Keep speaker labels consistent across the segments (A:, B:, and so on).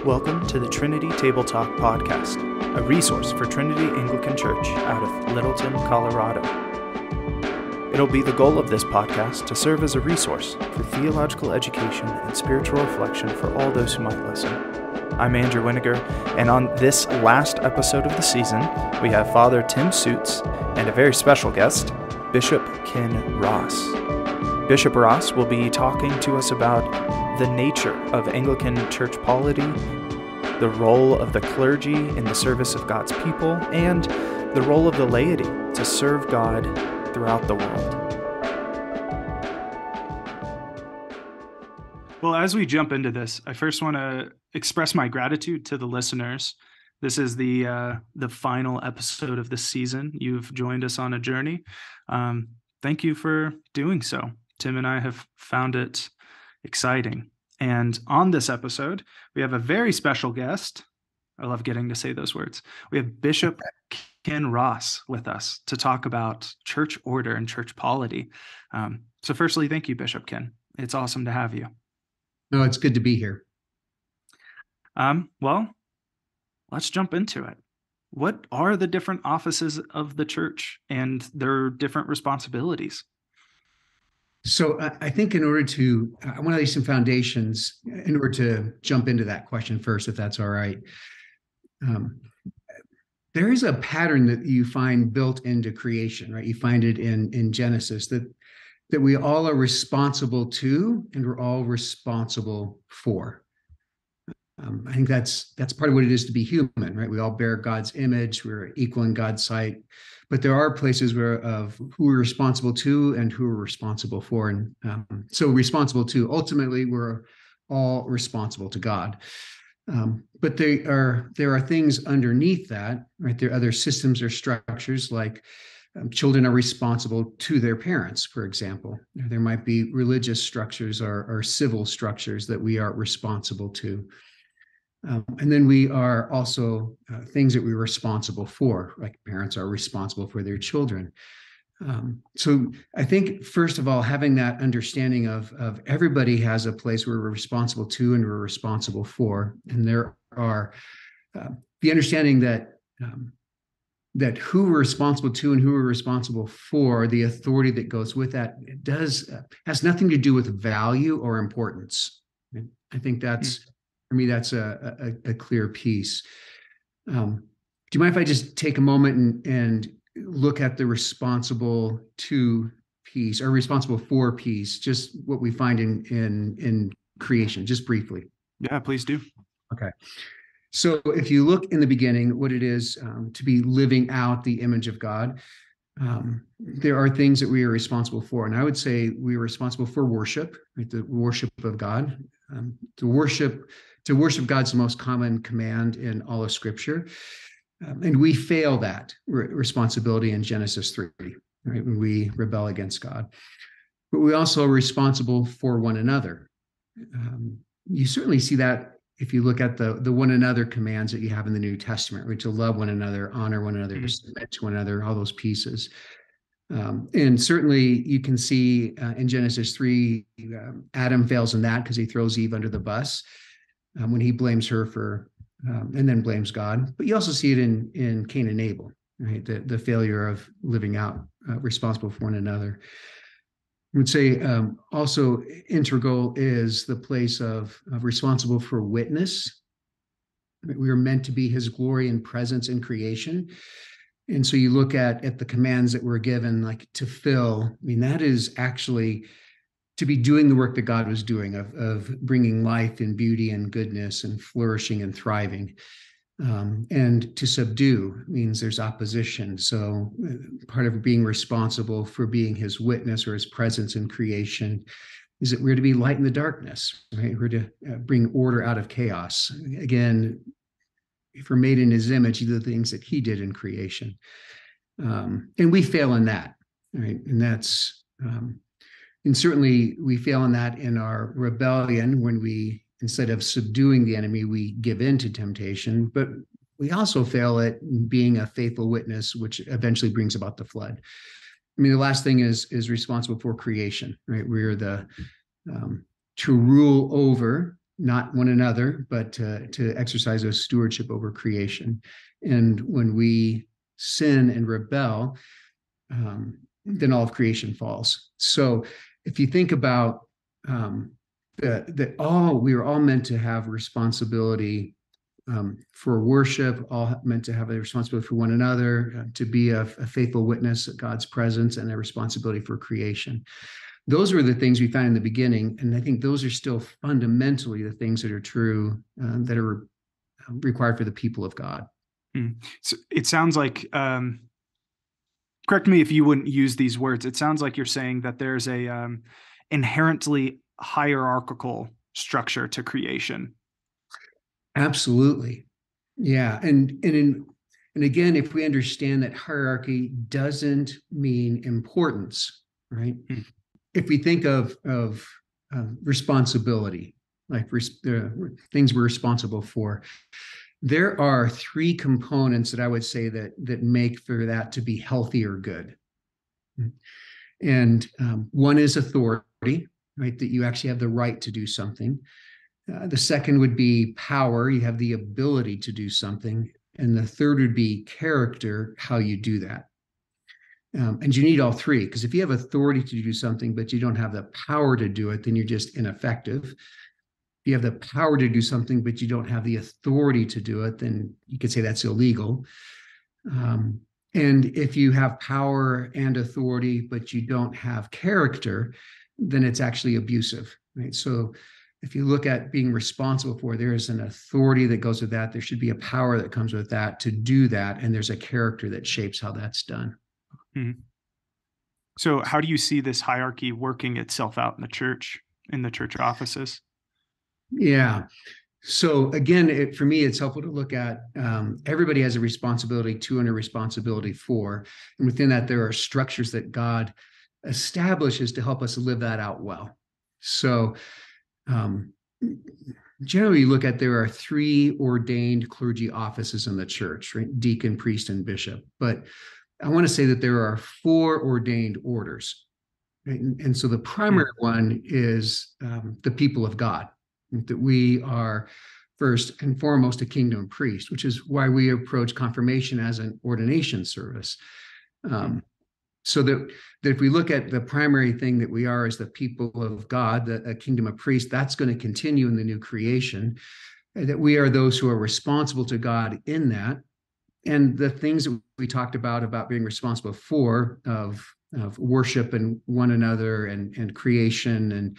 A: Welcome to the Trinity Table Talk podcast, a resource for Trinity Anglican Church out of Littleton, Colorado. It'll be the goal of this podcast to serve as a resource for theological education and spiritual reflection for all those who might listen. I'm Andrew Winiger, and on this last episode of the season, we have Father Tim Suits and a very special guest, Bishop Ken Ross. Bishop Ross will be talking to us about the nature of Anglican church polity, the role of the clergy in the service of God's people, and the role of the laity to serve God throughout the world. Well, as we jump into this, I first want to express my gratitude to the listeners. This is the final episode of the season. You've joined us on a journey. Thank you for doing so. Tim and I have found it exciting. And on this episode, we have a very special guest. I love getting to say those words. We have Bishop Ken Ross with us to talk about church order and church polity. So firstly, thank you, Bishop Ken. It's awesome to have you.
B: No, it's good to be here.
A: Well, let's jump into it. What are the different offices of the church and their different responsibilities?
B: So I think I want to lay some foundations in order to jump into that question first, if that's all right. There is a pattern that you find built into creation, right? You find it in Genesis that we all are responsible to and we're all responsible for. I think that's part of what it is to be human, right? We all bear God's image. We're equal in God's sight. But there are places of who we're responsible to and who we're responsible for. And so responsible to, ultimately, we're all responsible to God. But there are things underneath that, right? There are other systems or structures, like children are responsible to their parents, for example. There might be religious structures or civil structures that we are responsible to. And then we are also things that we're responsible for, like parents are responsible for their children. So I think, first of all, having that understanding of everybody has a place where we're responsible to and we're responsible for. And there are the understanding that who we're responsible to and who we're responsible for, the authority that goes with that, has nothing to do with value or importance. I think for me, that's a clear piece. Do you mind if I just take a moment and look at the responsible to piece or responsible for piece, just what we find in creation, just briefly?
A: Yeah, please do.
B: Okay. So if you look in the beginning, what it is to be living out the image of God, there are things that we are responsible for. And I would say we are responsible for worship, right? The worship of God. To worship God's the most common command in all of Scripture. And we fail that responsibility in Genesis 3, right? When we rebel against God. But we also are responsible for one another. You certainly see that if you look at the one another commands that you have in the New Testament, right? To love one another, honor one another, to submit to one another, all those pieces. And certainly you can see in Genesis 3, Adam fails in that because he throws Eve under the bus when he blames her for, and then blames God. But you also see it in Cain and Abel, right? The failure of living out responsible for one another. I would say also integral is the place of responsible for witness. We are meant to be his glory and presence in creation. And so you look at the commands that we're given, like to fill. I mean, that is actually to be doing the work that God was doing of bringing life and beauty and goodness and flourishing and thriving. And to subdue means there's opposition. So part of being responsible for being his witness or his presence in creation is that we're to be light in the darkness, right? We're to bring order out of chaos. Again, if we're made in his image, he did the things that he did in creation. And we fail in that, right? And that's, and certainly we fail in that in our rebellion when we, instead of subduing the enemy, we give in to temptation. But we also fail at being a faithful witness, which eventually brings about the flood. I mean, the last thing is responsible for creation, right? We're to rule over not one another, but to exercise a stewardship over creation. And when we sin and rebel, then all of creation falls. So if you think about we are all meant to have responsibility for worship, all meant to have a responsibility for one another, to be a faithful witness of God's presence, and a responsibility for creation. Those were the things we found in the beginning, and I think those are still fundamentally the things that are true, that are required for the people of God.
A: So it sounds like, correct me if you wouldn't use these words, it sounds like you're saying that there's a inherently hierarchical structure to creation.
B: Absolutely. Yeah. And again, if we understand that hierarchy doesn't mean importance, right? If we think of responsibility, like things we're responsible for, there are three components that I would say that make for that to be healthy or good. And one is authority, right? That you actually have the right to do something. The second would be power. You have the ability to do something. And the third would be character, how you do that. And you need all three, because if you have authority to do something, but you don't have the power to do it, then you're just ineffective. If you have the power to do something, but you don't have the authority to do it, then you could say that's illegal. And if you have power and authority, but you don't have character, then it's actually abusive, right? So if you look at being responsible for, there is an authority that goes with that. There should be a power that comes with that to do that. And there's a character that shapes how that's done.
A: Mm-hmm. So how do you see this hierarchy working itself out in the church offices?
B: Yeah. So again, for me, it's helpful to look at everybody has a responsibility to and a responsibility for. And within that, there are structures that God establishes to help us live that out well. So generally, you look at, there are three ordained clergy offices in the church, right? Deacon, priest, and bishop. But I want to say that there are four ordained orders. Right? And so the primary one is the people of God, that we are first and foremost a kingdom priest, which is why we approach confirmation as an ordination service. So that if we look at the primary thing that we are as the people of God, a kingdom of priests, that's going to continue in the new creation, that we are those who are responsible to God in that. And the things that we talked about being responsible for, of worship and one another and creation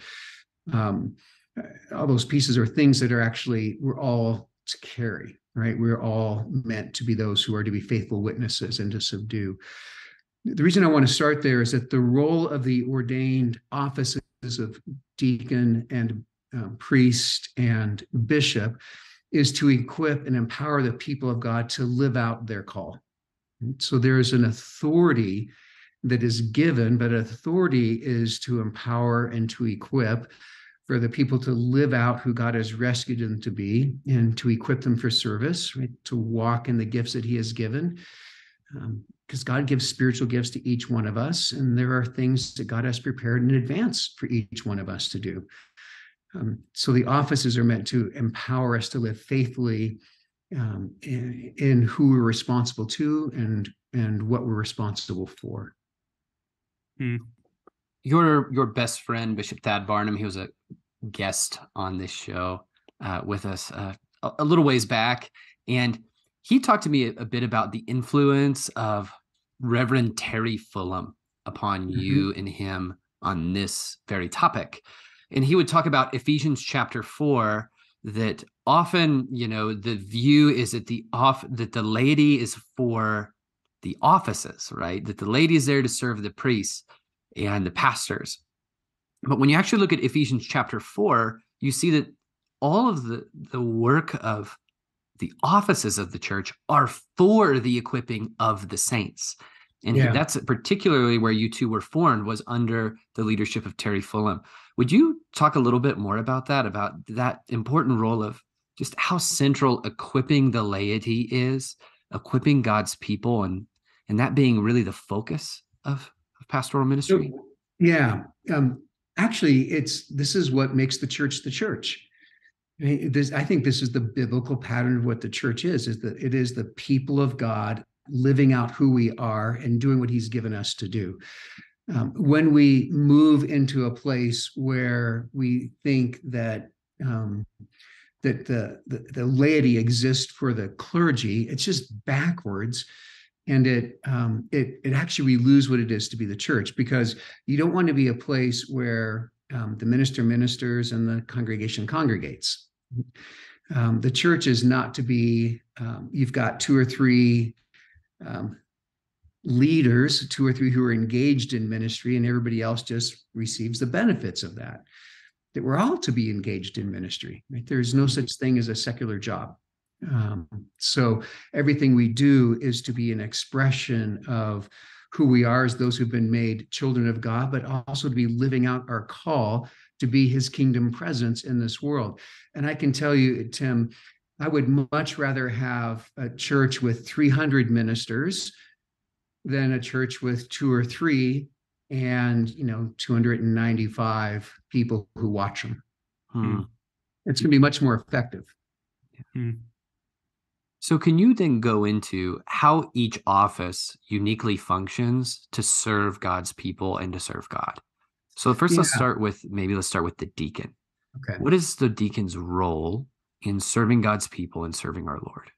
B: and all those pieces are things that are actually, we're all to carry, right? We're all meant to be those who are to be faithful witnesses and to subdue. The reason I want to start there is that the role of the ordained offices of deacon and priest and bishop is to equip and empower the people of God to live out their call. So there is an authority that is given, but authority is to empower and to equip for the people to live out who God has rescued them to be, and to equip them for service, right? To walk in the gifts that he has given. Because God gives spiritual gifts to each one of us, and there are things that God has prepared in advance for each one of us to do. So the offices are meant to empower us to live faithfully in who we're responsible to and what we're responsible for.
C: Your best friend, Bishop Thad Barnum, he was a guest on this show with us a little ways back, and he talked to me a bit about the influence of Reverend Terry Fulham upon you and him on this very topic. And he would talk about Ephesians chapter 4, that often, the view is that that the laity is for the offices, right? That the laity is there to serve the priests and the pastors. But when you actually look at Ephesians chapter 4, you see that all of the work of the offices of the church are for the equipping of the saints. And that's particularly where you two were formed, was under the leadership of Terry Fulham. Would you talk a little bit more about that important role of just how central equipping the laity is, equipping God's people, and that being really the focus of pastoral ministry?
B: Actually, this is what makes the church the church. I think this is the biblical pattern of what the church is that it is the people of God living out who we are and doing what he's given us to do. When we move into a place where we think that that the laity exists for the clergy, it's just backwards. And it actually, we lose what it is to be the church, because you don't want to be a place where the minister ministers and the congregation congregates. The church is not to be, you've got two or three leaders, two or three who are engaged in ministry, and everybody else just receives the benefits of that. That we're all to be engaged in ministry, right? There's no such thing as a secular job. So everything we do is to be an expression of who we are as those who've been made children of God, but also to be living out our call to be his kingdom presence in this world. And I can tell you, Tim, I would much rather have a church with 300 ministers than a church with two or three and 295 people who watch them. It's going to be much more effective.
C: So can you then go into how each office uniquely functions to serve God's people and to serve God? So first, let's start with the deacon.
B: Okay.
C: What is the deacon's role in serving God's people and serving our Lord?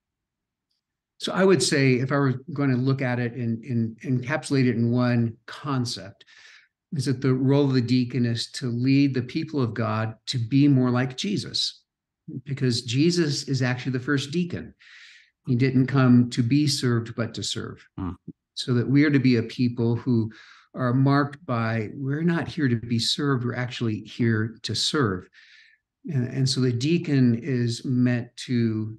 B: So I would say, if I were going to look at it and encapsulate it in one concept, is that the role of the deacon is to lead the people of God to be more like Jesus, because Jesus is actually the first deacon. He didn't come to be served, but to serve. So that we are to be a people who are marked by, we're not here to be served, we're actually here to serve. And so the deacon is meant to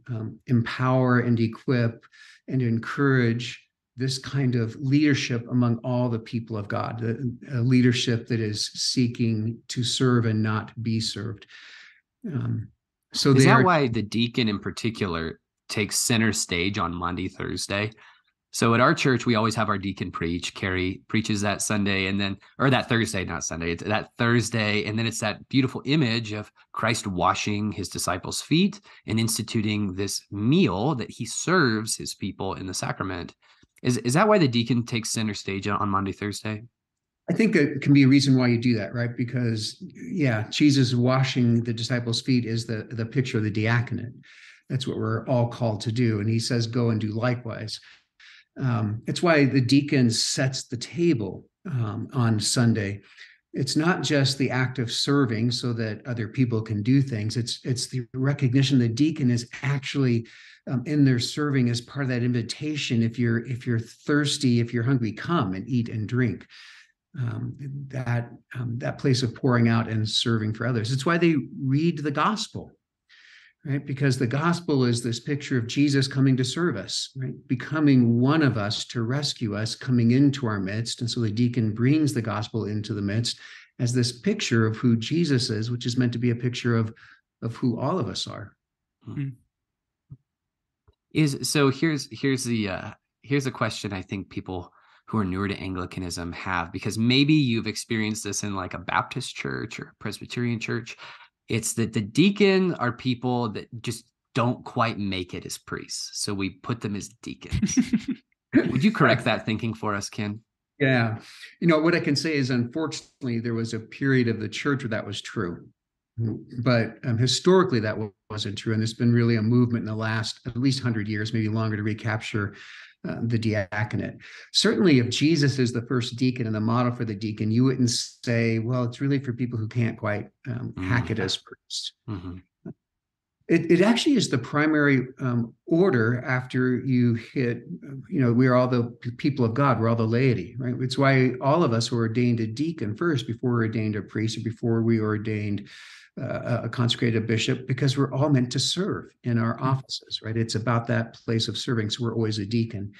B: empower and equip and encourage this kind of leadership among all the people of God, a leadership that is seeking to serve and not be served. So
C: is that why the deacon in particular takes center stage on Monday, Thursday? So at our church, we always have our deacon preach. Carrie preaches that Sunday or that Thursday, not Sunday, it's that Thursday. And then it's that beautiful image of Christ washing his disciples' feet and instituting this meal that he serves his people in the sacrament. Is that why the deacon takes center stage on Monday, Thursday?
B: I think it can be a reason why you do that, right? Because, Jesus washing the disciples' feet is the picture of the diaconate. That's what we're all called to do. And he says, go and do likewise. It's why the deacon sets the table on Sunday. It's not just the act of serving so that other people can do things. It's the recognition the deacon is actually in their serving as part of that invitation. If you're thirsty, if you're hungry, come and eat and drink. That place of pouring out and serving for others. It's why they read the gospel. Right? Because the gospel is this picture of Jesus coming to serve us, right? Becoming one of us to rescue us, coming into our midst. And so the deacon brings the gospel into the midst as this picture of who Jesus is, which is meant to be a picture of who all of us are.
C: Here's a question I think people who are newer to Anglicanism have, because maybe you've experienced this in like a Baptist church or a Presbyterian church. It's that the deacon are people that just don't quite make it as priests. So we put them as deacons. Would you correct that thinking for us, Ken?
B: Yeah. What I can say is, unfortunately, there was a period of the church where that was true. But historically, that wasn't true. And there's been really a movement in the last at least 100 years, maybe longer, to recapture the diaconate. Certainly, if Jesus is the first deacon and the model for the deacon, you wouldn't say, well, it's really for people who can't quite hack it as priests. It actually is the primary order after you hit, we are all the people of God, we're all the laity, right? It's why all of us were ordained a deacon first before we ordained a priest or before we ordained a consecrated bishop, because we're all meant to serve in our offices, right? It's about that place of serving. So we're always a deacon.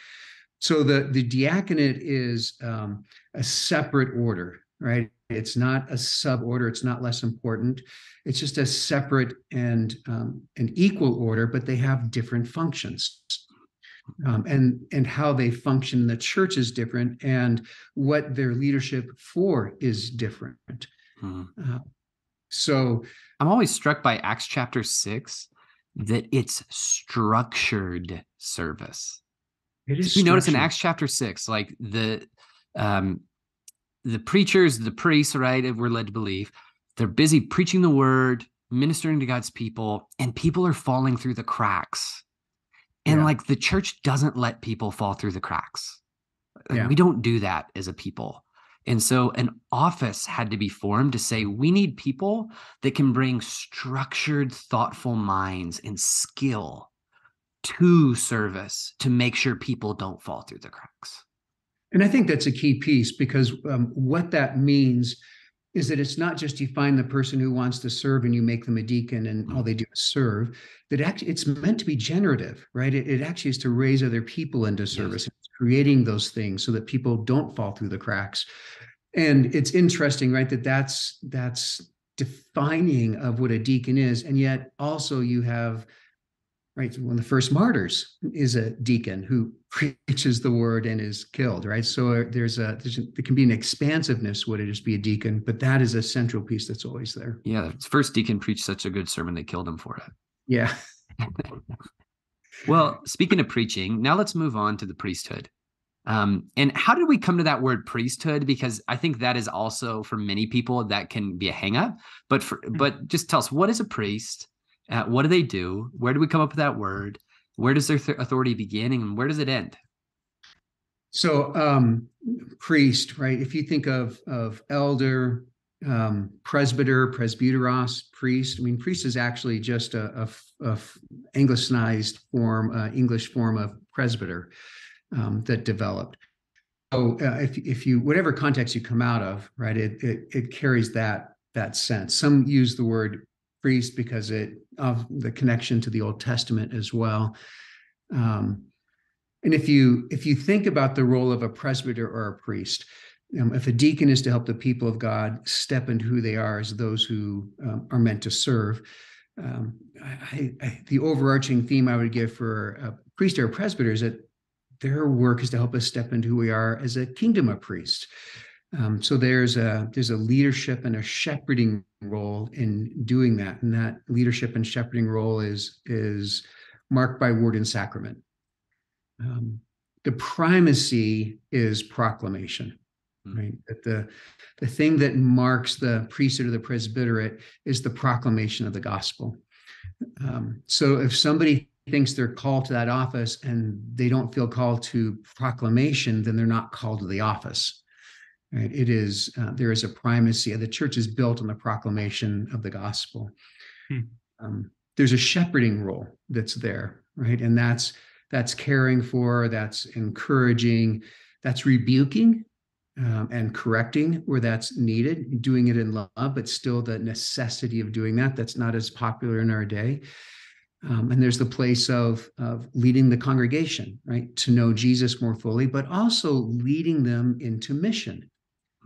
B: So the diaconate is a separate order, right? It's not a sub-order. It's not less important. It's just a separate and an equal order, but they have different functions. And how they function in the church is different, and what their leadership for is different. So
C: I'm always struck by Acts chapter 6 that it's structured service.
B: it is
C: We notice in
B: structured.
C: Acts chapter 6, like the preachers, the priests, right, we're led to believe, they're busy preaching the word, ministering to God's people, and people are falling through the cracks. And like the church doesn't let people fall through the cracks. We don't do that as a people. And so an office had to be formed to say, we need people that can bring structured, thoughtful minds and skill to service to make sure people don't fall through the cracks.
B: And I think that's a key piece, because what that means is that it's not just you find the person who wants to serve and you make them a deacon and all they do is serve. That actually it's meant to be generative, right? It actually is to raise other people into service, yes. Creating those things so that people don't fall through the cracks. And it's interesting, right? That's defining of what a deacon is, and yet also you have, right, one of the first martyrs is a deacon who preaches the word and is killed, right? So there can be an expansiveness what it is to be a deacon, but that is a central piece that's always there.
C: Yeah, the first deacon preached such a good sermon they killed him for it.
B: Yeah.
C: Well, speaking of preaching, now let's move on to the priesthood. And how did we come to that word priesthood? Because I think that is also, for many people, that can be a hang-up. But just tell us, what is a priest? What do they do? Where do we come up with that word? Where does their authority begin and where does it end?
B: So priest, right? If you think of elder, presbyter, presbyteros, priest. I mean, priest is actually just a Anglicized form, English form of presbyter that developed. So if you, whatever context you come out of, right, it carries that sense. Some use the word priest because of the connection to the Old Testament as well. And if you think about the role of a presbyter or a priest, if a deacon is to help the people of God step into who they are as those who are meant to serve, the overarching theme I would give for a priest or a presbyter is that their work is to help us step into who we are as a kingdom of priests. So there's a leadership and a shepherding role in doing that, and that leadership and shepherding role is marked by word and sacrament. The primacy is proclamation, right? That the thing that marks the priesthood or the presbyterate is the proclamation of the gospel. So if somebody thinks they're called to that office and they don't feel called to proclamation, then they're not called to the office. Right? It is there is a primacy. The church is built on the proclamation of the gospel. There's a shepherding role that's there, right? And that's caring for, that's encouraging, that's rebuking and correcting where that's needed, doing it in love, but still the necessity of doing that. That's not as popular in our day. And there's the place of leading the congregation, right, to know Jesus more fully, but also leading them into mission.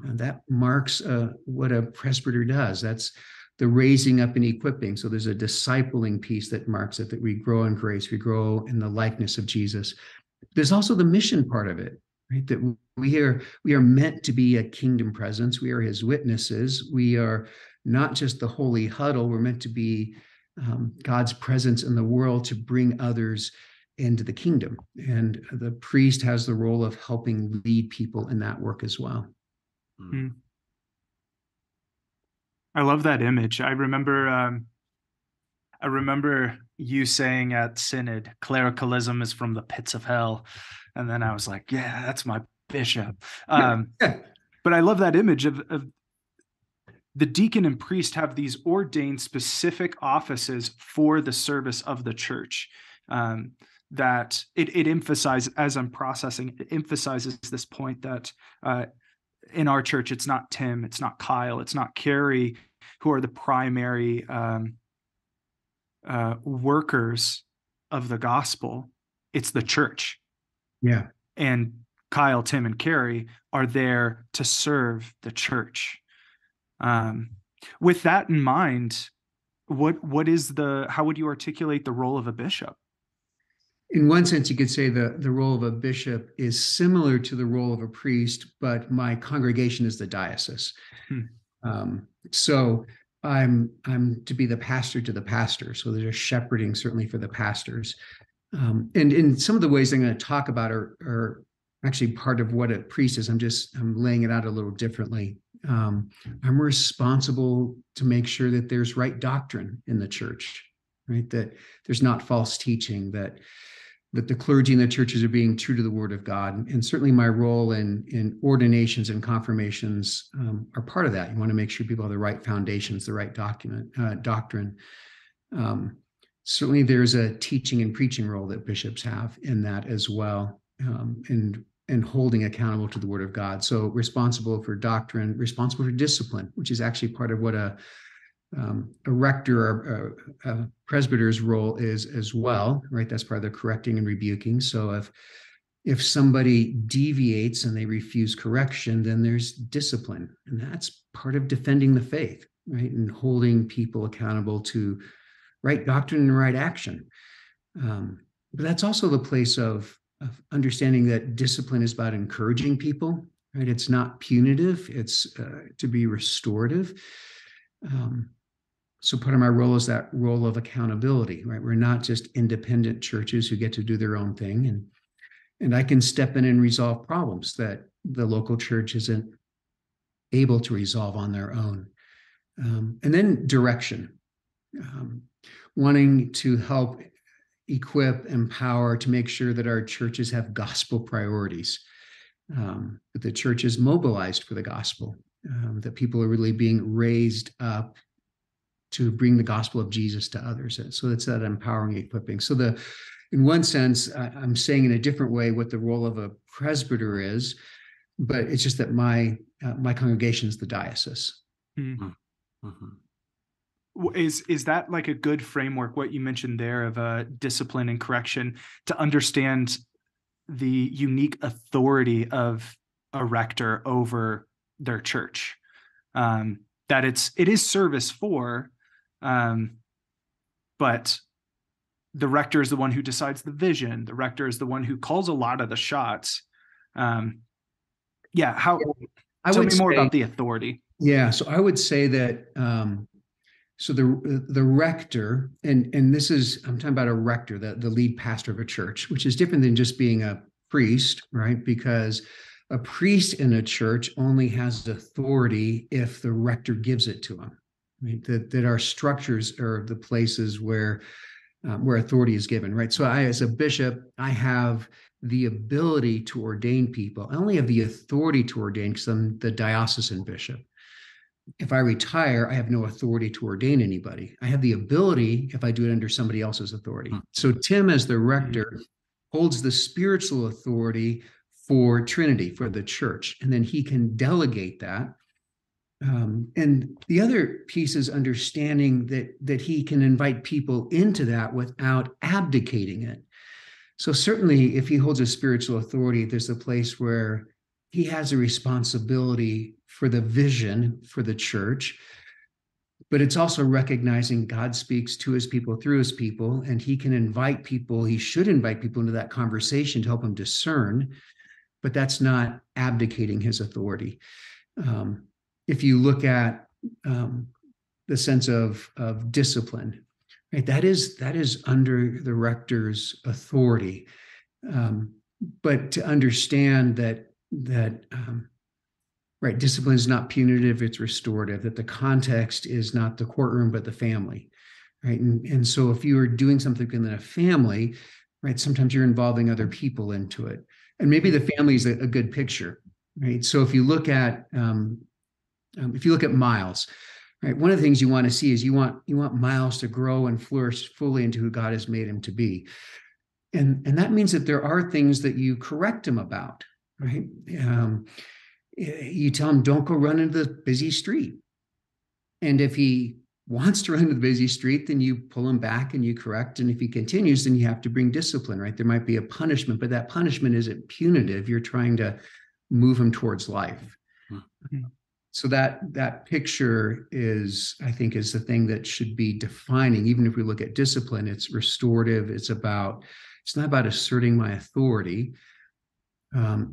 B: And that marks what a presbyter does. That's the raising up and equipping. So there's a discipling piece that marks it, that we grow in grace, we grow in the likeness of Jesus. There's also the mission part of it, right? That we are meant to be a kingdom presence. We are his witnesses. We are not just the holy huddle. We're meant to be God's presence in the world to bring others into the kingdom. And the priest has the role of helping lead people in that work as well.
A: I love that image. I remember you saying at Synod, clericalism is from the pits of hell. And then I was like, yeah, that's my bishop. But I love that image of the deacon and priest have these ordained specific offices for the service of the church. That it emphasizes, as I'm processing, it emphasizes this point that in our church, it's not Tim, it's not Kyle, it's not Carrie who are the primary workers of the gospel. It's the church.
B: Yeah.
A: And Kyle, Tim, and Carrie are there to serve the church. With that in mind, how would you articulate the role of a bishop?
B: In one sense, you could say the role of a bishop is similar to the role of a priest, but my congregation is the diocese. So I'm to be the pastor to the pastor. So there's a shepherding certainly for the pastors. And in some of the ways I'm going to talk about are actually part of what a priest is. I'm laying it out a little differently. I'm responsible to make sure that there's right doctrine in the church, right? That there's not false teaching, that the clergy in the churches are being true to the word of God. And certainly my role in ordinations and confirmations are part of that. You want to make sure people have the right foundations, the right doctrine. Certainly there's a teaching and preaching role that bishops have in that as well, and holding accountable to the word of God. So responsible for doctrine, responsible for discipline, which is actually part of what a rector or a presbyter's role is as well, right? That's part of the correcting and rebuking. So if somebody deviates and they refuse correction, then there's discipline, and that's part of defending the faith, right? And holding people accountable to right doctrine and right action. But that's also the place of understanding that discipline is about encouraging people, right? It's not punitive, it's to be restorative. So part of my role is that role of accountability, right? We're not just independent churches who get to do their own thing. And I can step in and resolve problems that the local church isn't able to resolve on their own. And then direction, wanting to help equip, empower, to make sure that our churches have gospel priorities, that the church is mobilized for the gospel, that people are really being raised up to bring the gospel of Jesus to others. So it's that empowering, equipping. So in one sense, I'm saying in a different way what the role of a presbyter is, but it's just that my congregation is the diocese.
A: Mm-hmm. Is that like a good framework, what you mentioned there of discipline and correction, to understand the unique authority of a rector over their church? That it is service for, but the rector is the one who decides the vision. The rector is the one who calls a lot of the shots. Tell me more about the authority.
B: Yeah, so I would say that so the rector, and this is, I'm talking about a rector, the lead pastor of a church, which is different than just being a priest, right? Because a priest in a church only has authority if the rector gives it to him, right? That our structures are the places where authority is given, right? So I, as a bishop, I have the ability to ordain people. I only have the authority to ordain because I'm the diocesan bishop. If I retire, I have no authority to ordain anybody. I have the ability if I do it under somebody else's authority. So Tim, as the rector, holds the spiritual authority for Trinity, for the church, and then he can delegate that. And the other piece is understanding that he can invite people into that without abdicating it. So certainly, if he holds a spiritual authority, there's a place where he has a responsibility for the vision for the church, but it's also recognizing God speaks to his people through his people, and he can invite people, he should invite people into that conversation to help them discern, but that's not abdicating his authority. If you look at the sense of discipline, right, that is under the rector's authority, but to understand that right, discipline is not punitive, it's restorative, that the context is not the courtroom, but the family, right? And so if you are doing something in a family, right, sometimes you're involving other people into it. And maybe the family is a good picture, right? So if you look at Miles, right, one of the things you want to see is you want Miles to grow and flourish fully into who God has made him to be. And that means that there are things that you correct him about, right? You tell him, don't go run into the busy street. And if he wants to run into the busy street, then you pull him back and you correct. And if he continues, then you have to bring discipline, right? There might be a punishment, but that punishment isn't punitive. You're trying to move him towards life. Mm-hmm. So that picture is, I think, is the thing that should be defining. Even if we look at discipline, it's restorative. It's not about asserting my authority.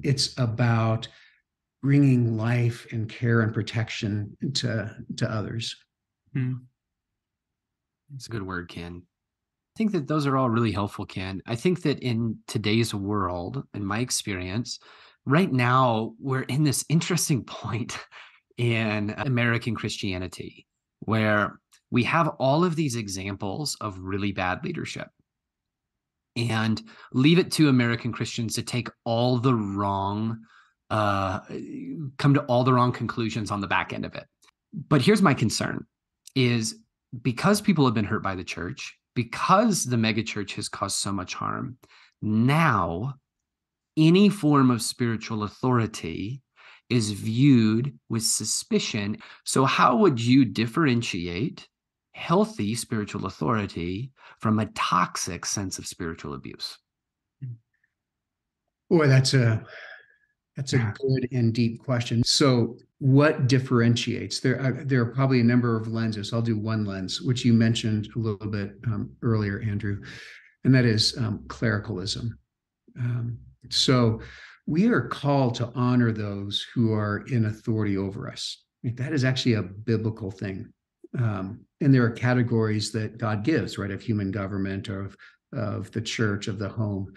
B: It's about bringing life and care and protection to others.
A: Hmm.
C: It's a good word, Ken. I think that those are all really helpful, Ken. I think that in today's world, in my experience, right now, we're in this interesting point in American Christianity where we have all of these examples of really bad leadership and leave it to American Christians to take all the wrong, come to all the wrong conclusions on the back end of it. But here's my concern is because people have been hurt by the church, because the megachurch has caused so much harm, now any form of spiritual authority is viewed with suspicion. So how would you differentiate healthy spiritual authority from a toxic sense of spiritual abuse?
B: Boy, that's a good and deep question. So, what differentiates? There are probably a number of lenses. I'll do one lens, which you mentioned a little bit earlier, Andrew, and that is clericalism. So, we are called to honor those who are in authority over us. That is actually a biblical thing. And there are categories that God gives, right, of human government, or of the church, of the home.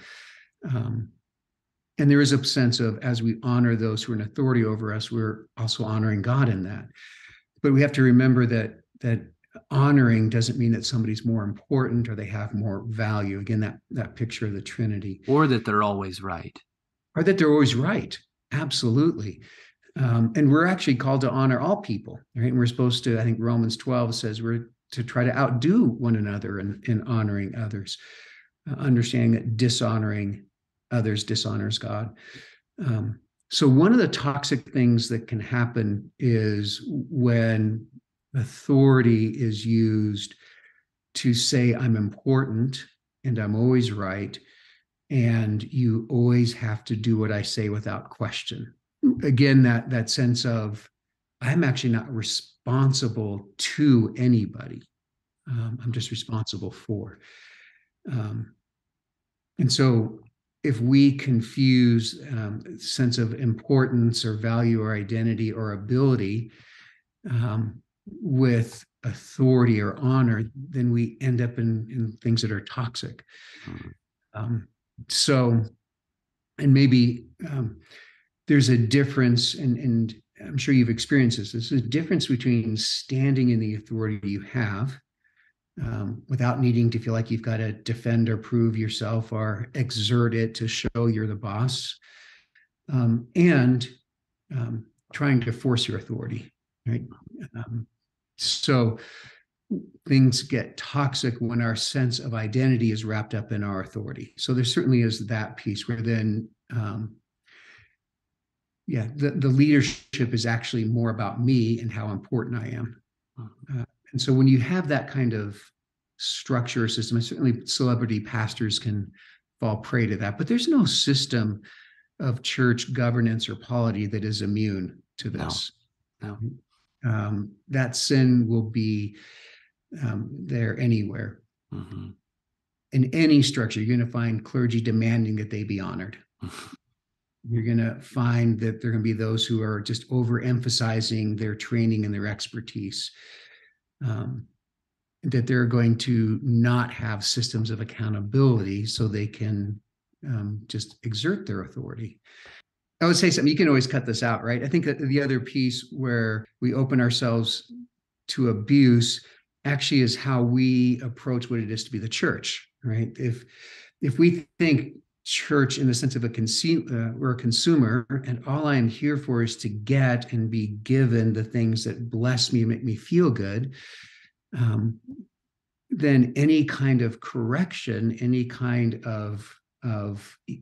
B: And there is a sense of, as we honor those who are in authority over us, we're also honoring God in that. But we have to remember that honoring doesn't mean that somebody's more important or they have more value. Again, that picture of the Trinity.
C: Or that they're always right.
B: Or that they're always right. Absolutely. And we're actually called to honor all people, right? And we're supposed to, I think Romans 12 says we're to try to outdo one another in honoring others, understanding that dishonoring others dishonors God. So one of the toxic things that can happen is when authority is used to say, I'm important and I'm always right, and you always have to do what I say without question. Again, that sense of, I'm actually not responsible to anybody. I'm just responsible for. And so if we confuse sense of importance or value or identity or ability with authority or honor, then we end up in things that are toxic. So, and maybe there's a difference, and I'm sure you've experienced this. There's a difference between standing in the authority you have without needing to feel like you've got to defend or prove yourself or exert it to show you're the boss, and trying to force your authority, right? So things get toxic when our sense of identity is wrapped up in our authority. So there certainly is that piece where then, the leadership is actually more about me and how important I am. And so when you have that kind of structure or system, and certainly celebrity pastors can fall prey to that, but there's no system of church governance or polity that is immune to this.
C: No.
B: That sin will be there anywhere.
C: Mm-hmm.
B: In any structure, you're going to find clergy demanding that they be honored. You're going to find that there are going to be those who are just overemphasizing their training and their expertise, that they're going to not have systems of accountability so they can just exert their authority. I would say something, you can always cut this out, right? I think that the other piece where we open ourselves to abuse actually is how we approach what it is to be the church, right? If we think church in the sense of we're a consumer, and all I am here for is to get and be given the things that bless me and make me feel good, then any kind of correction, any kind of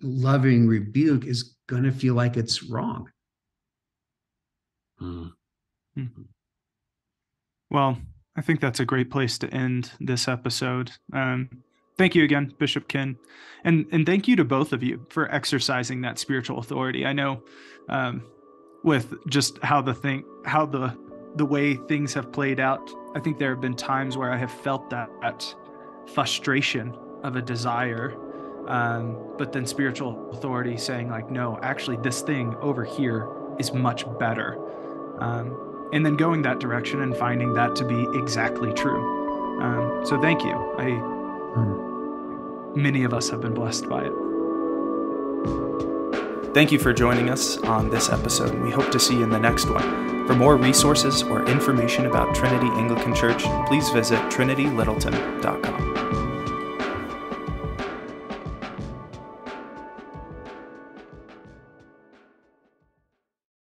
B: loving rebuke is going to feel like it's wrong.
A: Mm-hmm. Well, I think that's a great place to end this episode. Thank you again, Bishop Ken, and thank you to both of you for exercising that spiritual authority. I know, with just how the way things have played out, I think there have been times where I have felt that frustration of a desire, but then spiritual authority saying like, no, actually, this thing over here is much better. and then going that direction and finding that to be exactly true. So thank you. Many of us have been blessed by it. Thank you for joining us on this episode. We hope to see you in the next one. For more resources or information about Trinity Anglican Church, please visit trinitylittleton.com.